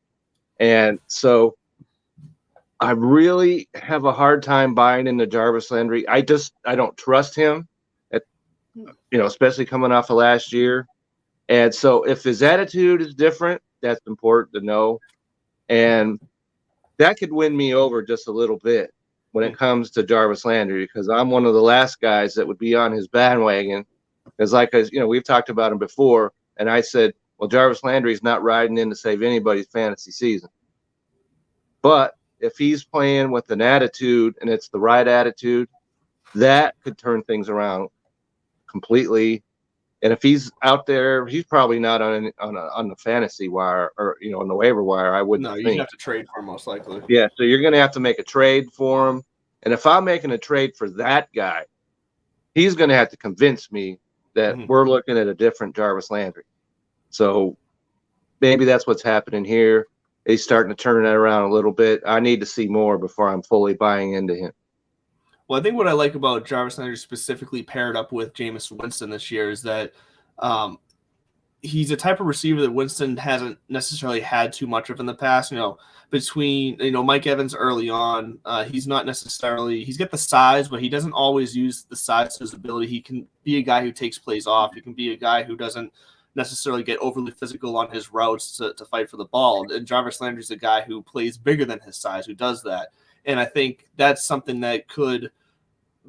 And so – I really have a hard time buying into Jarvis Landry. I don't trust him, especially coming off of last year. And so if his attitude is different, that's important to know. And that could win me over just a little bit when it comes to Jarvis Landry, because I'm one of the last guys that would be on his bandwagon. Because we've talked about him before, and I said, well, Jarvis Landry's not riding in to save anybody's fantasy season. But if he's playing with an attitude and it's the right attitude, that could turn things around completely. And if he's out there, he's probably not on the fantasy wire or on the waiver wire. I wouldn't. No, you have to trade for him most likely. Yeah, so you're going to have to make a trade for him. And if I'm making a trade for that guy, he's going to have to convince me that we're looking at a different Jarvis Landry. So maybe that's what's happening here. He's starting to turn that around a little bit. I need to see more before I'm fully buying into him. Well, I think what I like about Jarvis Landry specifically paired up with Jameis Winston this year is that he's a type of receiver that Winston hasn't necessarily had too much of in the past. Between Mike Evans early on, he's not necessarily – he's got the size, but he doesn't always use the size to his ability. He can be a guy who takes plays off. He can be a guy who doesn't – necessarily get overly physical on his routes to fight for the ball. And Jarvis Landry's a guy who plays bigger than his size, who does that. And I think that's something that could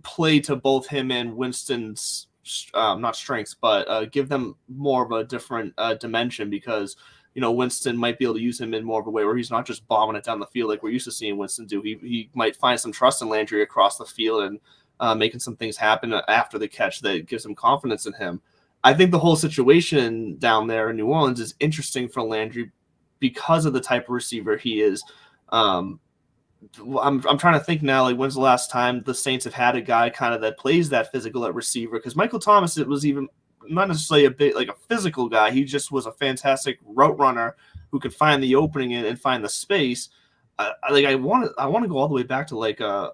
play to both him and Winston's, not strengths, but give them more of a different dimension, because, Winston might be able to use him in more of a way where he's not just bombing it down the field like we're used to seeing Winston do. He might find some trust in Landry across the field and making some things happen after the catch that gives him confidence in him. I think the whole situation down there in New Orleans is interesting for Landry because of the type of receiver he is. I'm trying to think now, like when's the last time the Saints have had a guy kind of that plays that physical at receiver? Because Michael Thomas, it was even not necessarily a bit like a physical guy. He just was a fantastic route runner who could find the opening and find the space. I want to go all the way back to like a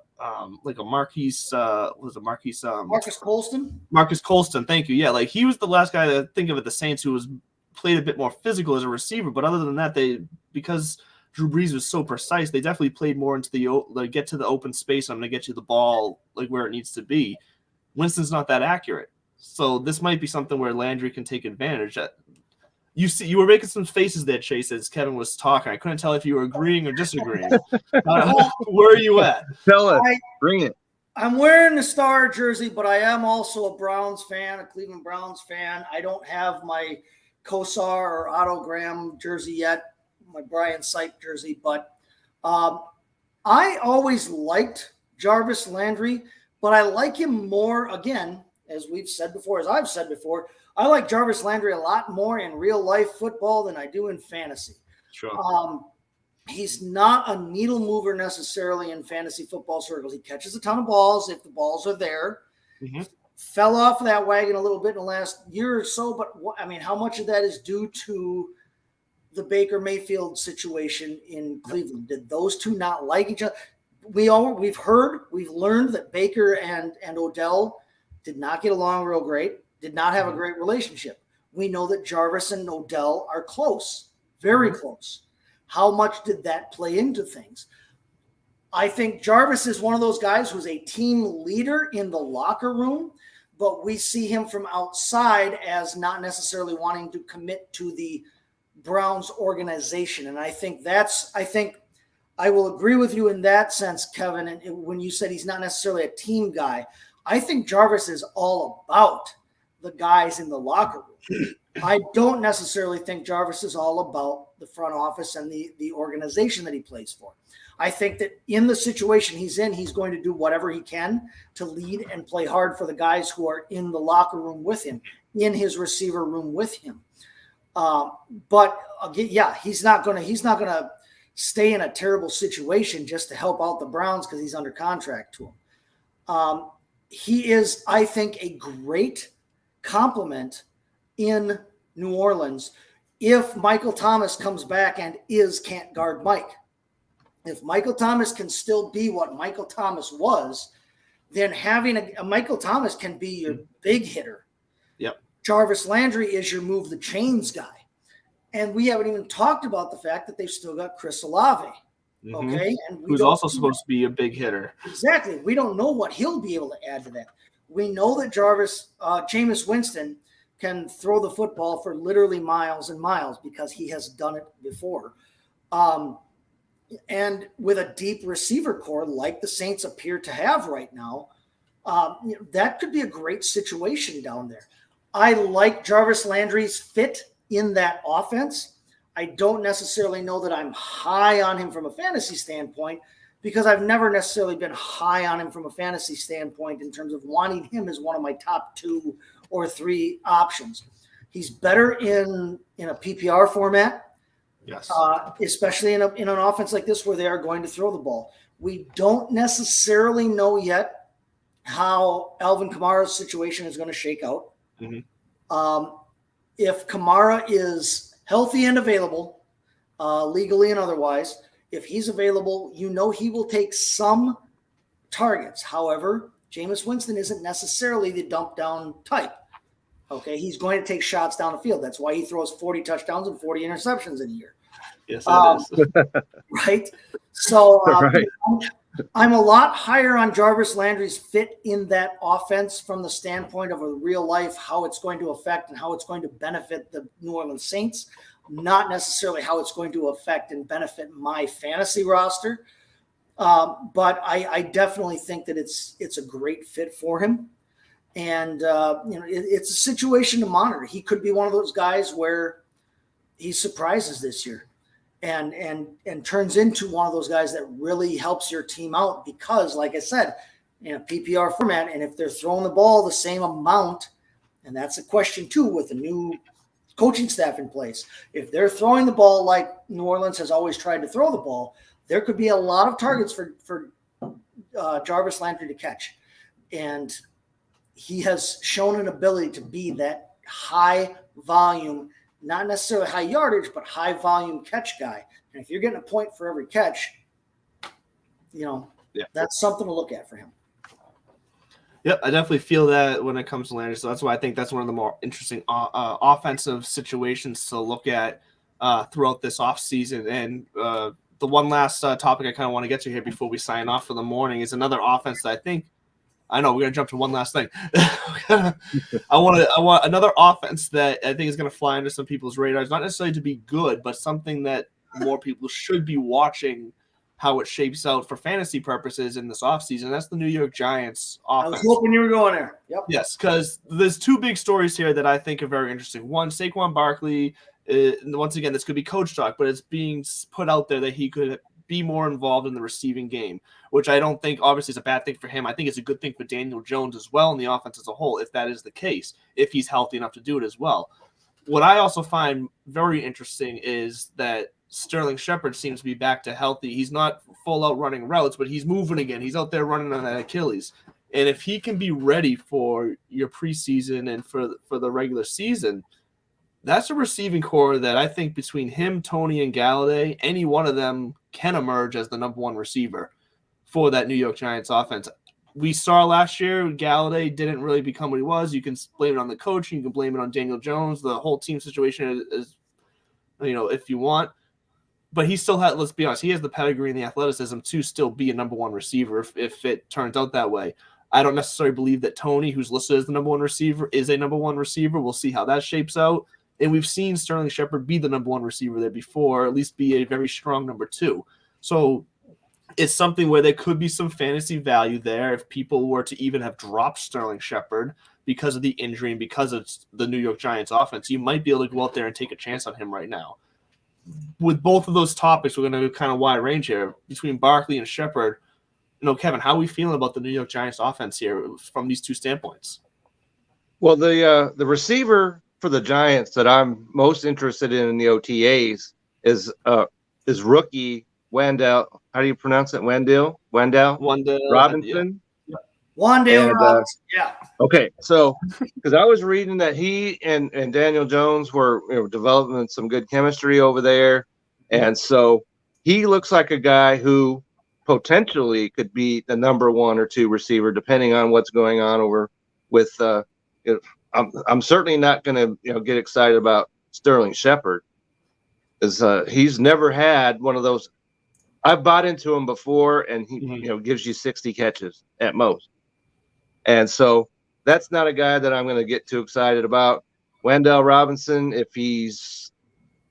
Marquise Marcus Colston. Marcus Colston, thank you. Yeah, like he was the last guy to think of at the Saints who was played a bit more physical as a receiver. But other than that, because Drew Brees was so precise, they definitely played more into the get to the open space. I'm going to get you the ball like where it needs to be. Winston's not that accurate, so this might be something where Landry can take advantage. You were making some faces there, Chase, as Kevin was talking. I couldn't tell if you were agreeing or disagreeing. Where are you at? Tell us. Bring it. I'm wearing the Star jersey, but I am also a Browns fan, a Cleveland Browns fan. I don't have my Kosar or Otto Graham jersey yet, my Brian Sipe jersey, but I always liked Jarvis Landry, but I like him more, again, as we've said before, as I've said before, I like Jarvis Landry a lot more in real life football than I do in fantasy. Sure. He's not a needle mover necessarily in fantasy football circles. He catches a ton of balls if the balls are there. Mm-hmm. Fell off that wagon a little bit in the last year or so, but how much of that is due to the Baker Mayfield situation in Cleveland? Did those two not like each other? We've learned that Baker and Odell did not get along real great, did not have a great relationship. We know that Jarvis and Odell are close, very close. How much did that play into things? I think Jarvis is one of those guys who's a team leader in the locker room, but we see him from outside as not necessarily wanting to commit to the Browns organization. And I think I will agree with you in that sense, Kevin. And when you said he's not necessarily a team guy, I think Jarvis is all about the guys in the locker room. I don't necessarily think Jarvis is all about the front office and the organization that he plays for. I think that in the situation he's in, he's going to do whatever he can to lead and play hard for the guys who are in the locker room with him, in his receiver room with him. But again, yeah, he's not going to stay in a terrible situation just to help out the Browns because he's under contract to him. He is, I think, a great compliment in New Orleans if Michael Thomas comes back and can't guard Mike. If Michael Thomas can still be what Michael Thomas was, then having a Michael Thomas can be your big hitter. Yep. Jarvis Landry is your move the chains guy. And we haven't even talked about the fact that they've still got Chris Olave. Okay. And who's also supposed to be a big hitter. Exactly. We don't know what he'll be able to add to that. We know that Jameis Winston can throw the football for literally miles and miles because he has done it before. And with a deep receiver core like the Saints appear to have right now, that could be a great situation down there. I like Jarvis Landry's fit in that offense. I don't necessarily know that I'm high on him from a fantasy standpoint because I've never necessarily been high on him from a fantasy standpoint in terms of wanting him as one of my top 2 or 3 options. He's better in a PPR format. Yes. Especially in an offense like this where they are going to throw the ball. We don't necessarily know yet how Alvin Kamara's situation is going to shake out. Mm-hmm. If Kamara is healthy and available, legally and otherwise, if he's available, he will take some targets. However, Jameis Winston isn't necessarily the dump down type. Okay, he's going to take shots down the field. That's why he throws 40 touchdowns and 40 interceptions in a year. Yes, it is. Right? So I'm a lot higher on Jarvis Landry's fit in that offense from the standpoint of a real life, how it's going to affect and how it's going to benefit the New Orleans Saints, not necessarily how it's going to affect and benefit my fantasy roster. But I definitely think that it's a great fit for him. And, it's a situation to monitor. He could be one of those guys where he surprises this year and turns into one of those guys that really helps your team out because, like I said, in a PPR format, and if they're throwing the ball the same amount, and that's a question too with the new coaching staff in place, if they're throwing the ball like New Orleans has always tried to throw the ball, there could be a lot of targets for Jarvis Landry to catch. And he has shown an ability to be that high volume, not necessarily high yardage, but high volume catch guy. And if you're getting a point for every catch, that's something to look at for him. Yep, I definitely feel that when it comes to Landry. So that's why I think that's one of the more interesting offensive situations to look at throughout this offseason. And the one last topic I kind of want to get to here before we sign off for the morning is another offense that I know we're going to jump to one last thing. I want another offense that I think is going to fly under some people's radars, not necessarily to be good, but something that more people should be watching how it shapes out for fantasy purposes in this offseason. That's the New York Giants offense. I was hoping you were going there. Yep. Yes, because there's two big stories here that I think are very interesting. One, Saquon Barkley, once again, this could be coach talk, but it's being put out there that he could be more involved in the receiving game, which I don't think obviously is a bad thing for him. I think it's a good thing for Daniel Jones as well and the offense as a whole, if that is the case, if he's healthy enough to do it as well. What I also find very interesting is that Sterling Shepard seems to be back to healthy. He's not full out running routes, but he's moving again. He's out there running on that Achilles. And if he can be ready for your preseason and for the regular season, that's a receiving core that I think between him, Tony, and Galladay, any one of them can emerge as the number one receiver for that New York Giants offense. We saw last year Galladay didn't really become what he was. You can blame it on the coach. You can blame it on Daniel Jones. The whole team situation is if you want. But he still had, let's be honest, he has the pedigree and the athleticism to still be a number one receiver if it turns out that way. I don't necessarily believe that Tony, who's listed as the number one receiver, is a number one receiver. We'll see how that shapes out. And we've seen Sterling Shepard be the number one receiver there before, or at least be a very strong number two. So it's something where there could be some fantasy value there if people were to even have dropped Sterling Shepard because of the injury and because of the New York Giants offense. You might be able to go out there and take a chance on him right now. With both of those topics, we're going to go kind of wide range here between Barkley and Shepard. Kevin, how are we feeling about the New York Giants offense here from these two standpoints? Well, the receiver for the Giants that I'm most interested in the OTAs is rookie Wendell. How do you pronounce it? Wendell Robinson. Yeah. Wendell Robinson. Yeah. Okay, so because I was reading that he and Daniel Jones were developing some good chemistry over there, and so he looks like a guy who potentially could be the number one or two receiver, depending on what's going on over with. I'm certainly not going to get excited about Sterling Shepard, because he's never had one of those. I've bought into him before, and he gives you 60 catches at most, and so that's not a guy that I'm going to get too excited about. Wendell Robinson, if he's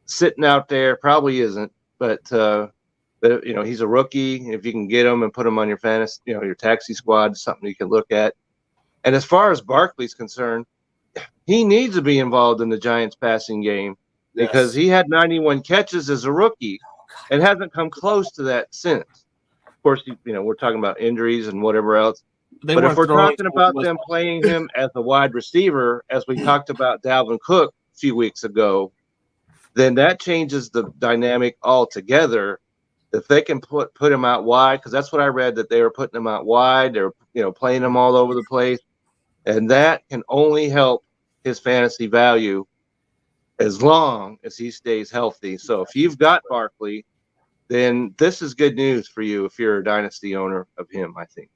sitting out there, probably isn't, but he's a rookie. If you can get him and put him on your fantasy, your taxi squad, something you can look at. And as far as Barkley's concerned, he needs to be involved in the Giants passing game because he had 91 catches as a rookie and hasn't come close to that since. Of course, we're talking about injuries and whatever else. But if we're talking about them playing him as a wide receiver, as we talked about Dalvin Cook a few weeks ago, then that changes the dynamic altogether. If they can put him out wide, because that's what I read, that they were putting him out wide, they're playing him all over the place, and that can only help his fantasy value as long as he stays healthy. So if you've got Barkley, then this is good news for you if you're a dynasty owner of him, I think.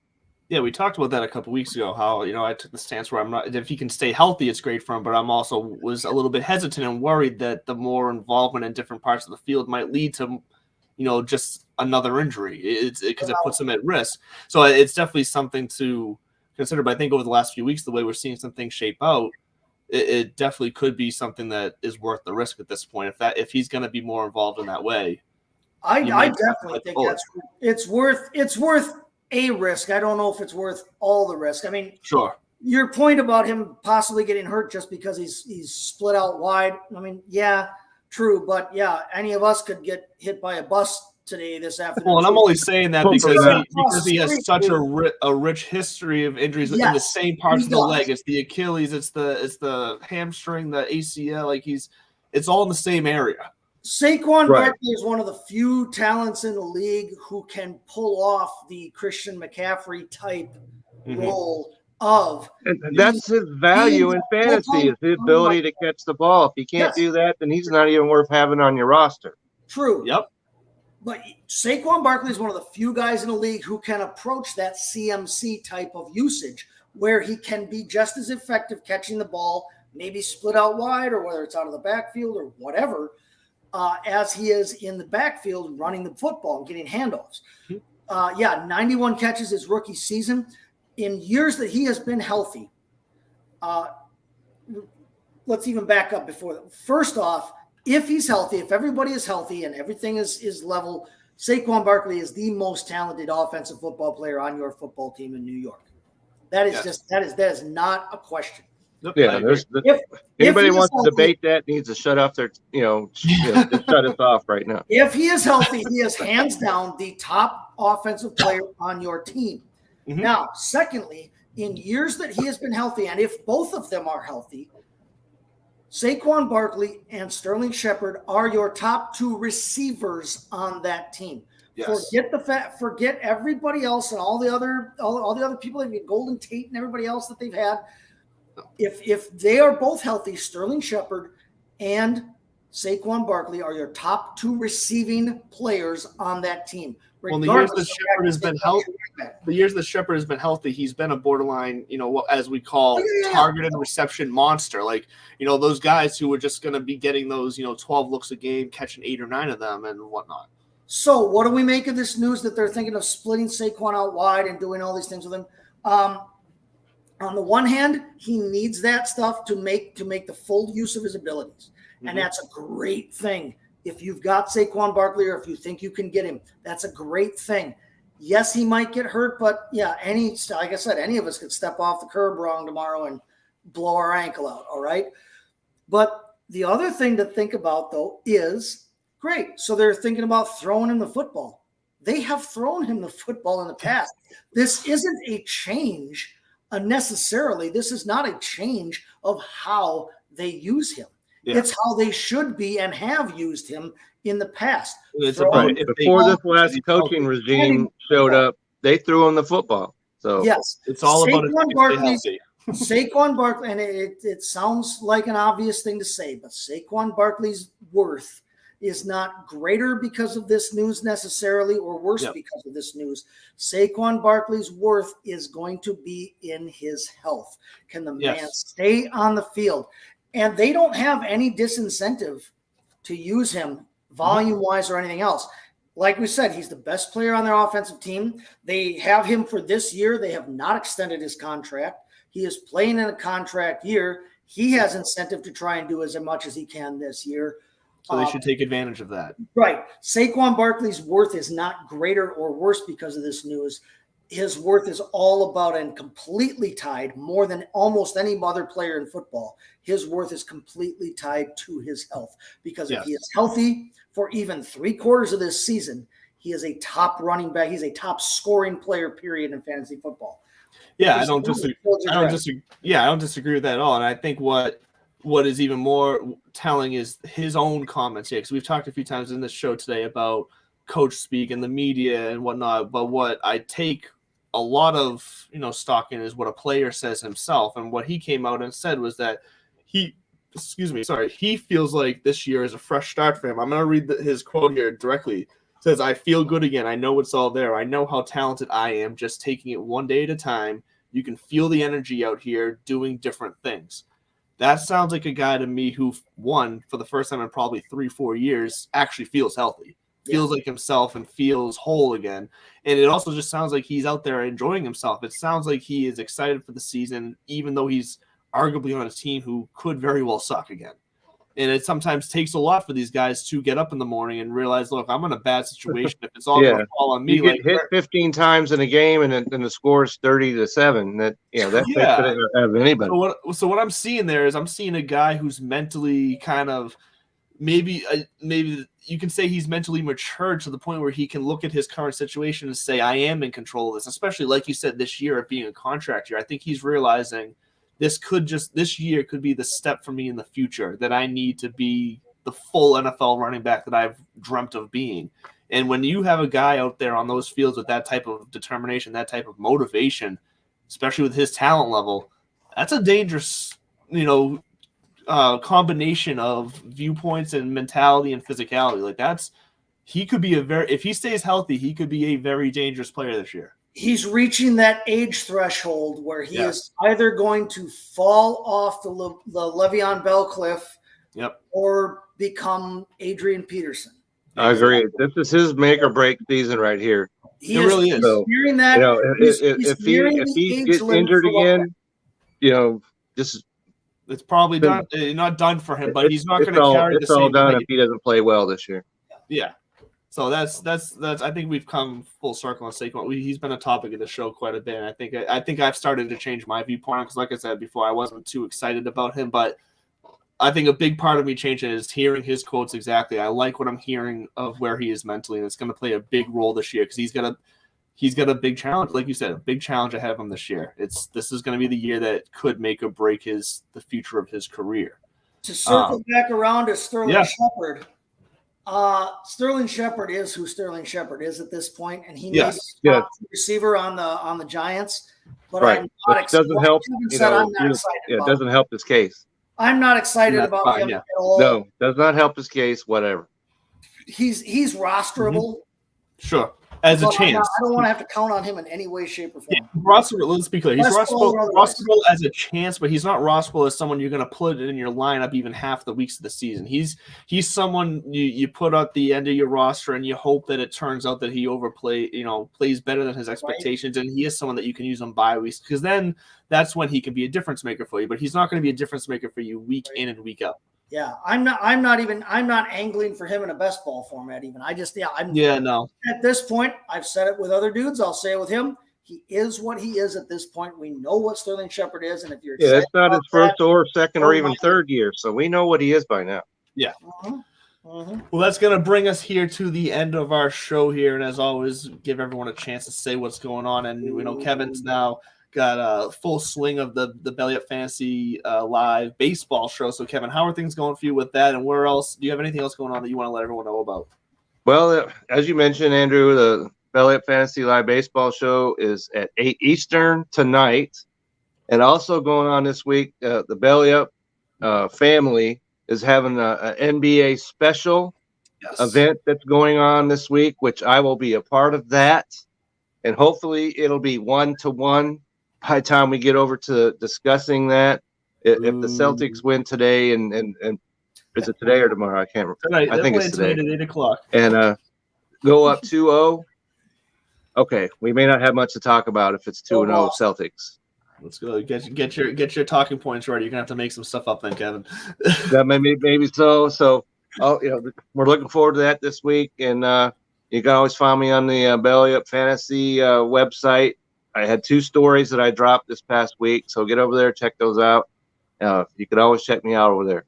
Yeah, we talked about that a couple weeks ago, how, I took the stance where I'm not, if he can stay healthy, it's great for him, but I'm also was a little bit hesitant and worried that the more involvement in different parts of the field might lead to, just another injury. It's because it puts him at risk. So it's definitely something to consider, but I think over the last few weeks, the way we're seeing some things shape out, it definitely could be something that is worth the risk at this point. If he's going to be more involved in that way. I definitely think it's worth a risk. I don't know if it's worth all the risk. I mean, sure. Your point about him possibly getting hurt just because he's split out wide. I mean, yeah, true. But yeah, any of us could get hit by a bus today, this afternoon. Well, and I'm only saying that because he has such a rich history of injuries in the same parts of the leg. It's the Achilles, it's the hamstring, the ACL. Like it's all in the same area. Saquon Right. Barkley is one of the few talents in the league who can pull off the Christian McCaffrey type role of And that's his value in fantasy, is his ability to catch the ball. If he can't do that, then he's not even worth having on your roster. True. Yep. But Saquon Barkley is one of the few guys in the league who can approach that CMC type of usage where he can be just as effective catching the ball, maybe split out wide or whether it's out of the backfield or whatever, as he is in the backfield running the football and getting handoffs. 91 catches his rookie season. In years that he has been healthy, let's even back up before that. First off, if he's healthy, if everybody is healthy and everything is level, Saquon Barkley is the most talented offensive football player on your football team in New York. That is that is not a question. Yeah, anybody wants to debate that needs to shut off their, just shut us off right now. If he is healthy, he is hands down the top offensive player on your team. Now, secondly, in years that he has been healthy, and if both of them are healthy, Saquon Barkley and Sterling Shepard are your top two receivers on that team. Yes. Forget everybody else and all the other people, like Golden Tate and everybody else that they've had. If they are both healthy, Sterling Shepard and Saquon Barkley are your top two receiving players on that team. Well, the years that Shepard has been healthy, he's been a borderline, as we call targeted reception monster. Like, those guys who were just going to be getting those, 12 looks a game, catching 8 or 9 of them and whatnot. So what do we make of this news that they're thinking of splitting Saquon out wide and doing all these things with him? On the one hand, he needs that stuff to make the full use of his abilities. And that's a great thing. If you've got Saquon Barkley or if you think you can get him, that's a great thing. Yes, he might get hurt, but like I said, any of us could step off the curb wrong tomorrow and blow our ankle out, all right? But the other thing to think about, though, is great. So they're thinking about throwing him the football. They have thrown him the football in the past. This isn't a change necessarily. This is not a change of how they use him. Yeah. It's how they should be and have used him in the past. Right. Before this last coaching regime showed up, they threw him the football. So yes, it's all about Saquon Barkley, and it sounds like an obvious thing to say, but Saquon Barkley's worth is not greater because of this news necessarily, or worse because of this news. Saquon Barkley's worth is going to be in his health. Can the man stay on the field? And they don't have any disincentive to use him volume-wise or anything else. Like we said, he's the best player on their offensive team. They have him for this year. They have not extended his contract. He is playing in a contract year. He has incentive to try and do as much as he can this year. So they should take advantage of that. Right. Saquon Barkley's worth is not greater or worse because of this news. His worth is all about and completely tied, more than almost any other player in football. His worth is completely tied to his health, because if he is healthy for even 3/4 of this season, he is a top running back. He's a top scoring player, period, in fantasy football. Yeah, I don't disagree with that at all. And I think what is even more telling is his own comments here, because we've talked a few times in this show today about coach speak and the media and whatnot. But what I take a lot of stock in is what a player says himself. And what he came out and said was that he feels like this year is a fresh start for him. I'm going to read his quote here directly. It says, "I feel good again. I know it's all there. I know how talented I am, just taking it one day at a time. You can feel the energy out here doing different things." That sounds like a guy to me who, for the first time in probably 3-4 years, actually feels healthy, feels like himself, and feels whole again. And it also just sounds like he's out there enjoying himself. It sounds like he is excited for the season, even though he's arguably on a team who could very well suck again. And it sometimes takes a lot for these guys to get up in the morning and realize, look, I'm in a bad situation. If it's all going to fall on me, you get hit 15 times in a game and the score is 30-7. That could have anybody. So what I'm seeing there is I'm seeing a guy who's mentally kind of maybe you can say he's mentally matured to the point where he can look at his current situation and say, I am in control of this. Especially like you said, this year, it being a contract year, I think he's realizing this year could be the step for me in the future, that I need to be the full NFL running back that I've dreamt of being. And when you have a guy out there on those fields with that type of determination, that type of motivation, especially with his talent level, that's a dangerous, combination of viewpoints and mentality and physicality. Like he could be if he stays healthy, he could be a very dangerous player this year. He's reaching that age threshold where he is either going to fall off the Le'Veon Bell cliff, or become Adrian Peterson. I agree. This is his make or break season right here. It really is. So, that, if he gets injured again, just it's probably done. Not done for him, but he's not going to carry the same. It's all done if he doesn't play well this year. Yeah. So that's. I think we've come full circle on Saquon. He's been a topic of the show quite a bit. And I think I've started to change my viewpoint because, like I said before, I wasn't too excited about him, but I think a big part of me changing is hearing his quotes exactly. I like what I'm hearing of where he is mentally, and it's going to play a big role this year because he's got a big challenge, like you said, a big challenge ahead of him this year. This is going to be the year that could make or break the future of his career. To circle back around to Sterling Shepard. Sterling Shepard is who Sterling Shepard is at this point, and he may be a receiver on the Giants. But I'm not excited. Doesn't help. It doesn't help his case. I'm not excited about him at all. No, does not help his case. Whatever. He's rosterable. Sure. As a chance. I don't want to have to count on him in any way, shape, or form. Yeah, let's be clear. He's rosterable as a chance, but he's not rosterable as someone you're going to put in your lineup even half the weeks of the season. He's someone you put at the end of your roster and you hope that it turns out that he plays better than his expectations, and he is someone that you can use on bye weeks because then that's when he can be a difference maker for you. But he's not going to be a difference maker for you week in and week out. Yeah, I'm not angling for him in a best ball format even. No. At this point, I've said it with other dudes. I'll say it with him. He is what he is at this point. We know what Sterling Shepard is, and if you're it's not his first or second or even third year, so we know what he is by now. Yeah. Well, that's going to bring us here to the end of our show here, and as always, give everyone a chance to say what's going on. And Kevin's now got a full swing of the Belly Up Fantasy live baseball show. So, Kevin, how are things going for you with that? And where else? Do you have anything else going on that you want to let everyone know about? Well, as you mentioned, Andrew, the Belly Up Fantasy live baseball show is at 8 Eastern tonight. And also going on this week, the Belly Up family is having an NBA special event that's going on this week, which I will be a part of that. And hopefully it'll be 1-to-1 by the time we get over to discussing that. If the Celtics win today, and is it today or tomorrow? I can't remember. Tonight. I think it's today. At 8 o'clock. And go up 2-0. Okay, we may not have much to talk about if it's 2-0 Celtics. Let's go. Get your talking points ready. You're gonna have to make some stuff up then, Kevin. Yeah, maybe so. So, we're looking forward to that this week, and you can always find me on the Belly Up Fantasy website. I had 2 stories that I dropped this past week, so get over there, check those out. You could always check me out over there.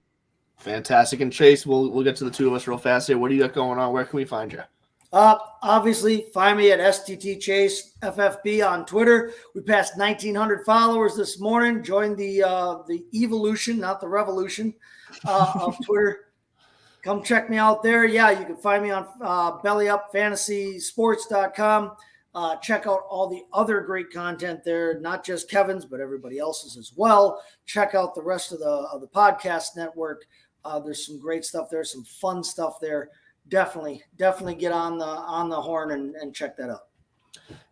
Fantastic. And Chase, we'll get to the two of us real fast here. What do you got going on? Where can we find you? Obviously, find me at STT Chase FFB on Twitter. We passed 1,900 followers this morning. Joined the evolution, not the revolution, of Twitter. Come check me out there. Yeah, you can find me on bellyupfantasysports.com. Check out all the other great content there, not just Kevin's, but everybody else's as well. Check out the rest of the podcast network. There's some great stuff there, some fun stuff there. Definitely get on the horn and check that out.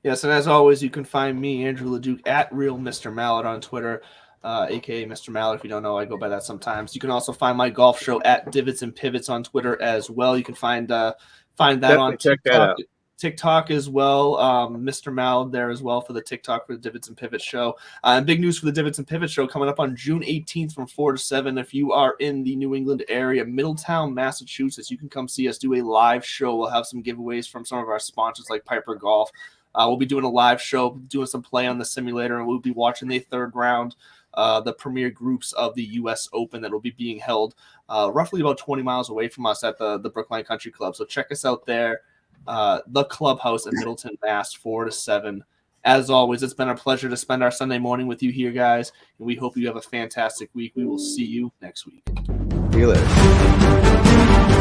Yes, and as always, you can find me, Andrew LeDuc, at Real Mr. Mallet on Twitter, aka Mr. Mallet. If you don't know, I go by that sometimes. You can also find my golf show at Divots and Pivots on Twitter as well. You can find that definitely on check that out. TikTok as well. Mr. Mallet there as well for the TikTok for the Divots and Pivots show. And big news for the Divots and Pivots show coming up on June 18th from 4 to 7. If you are in the New England area, Middletown, Massachusetts, you can come see us do a live show. We'll have some giveaways from some of our sponsors like Piper Golf. We'll be doing a live show, doing some play on the simulator, and we'll be watching the third round, the premier groups of the U.S. Open that will be being held roughly about 20 miles away from us at the Brookline Country Club. So check us out there. The clubhouse in Middleton, Mass, 4 to 7. As always, it's been a pleasure to spend our Sunday morning with you here, guys, and we hope you have a fantastic week. We will see you next week. See you later.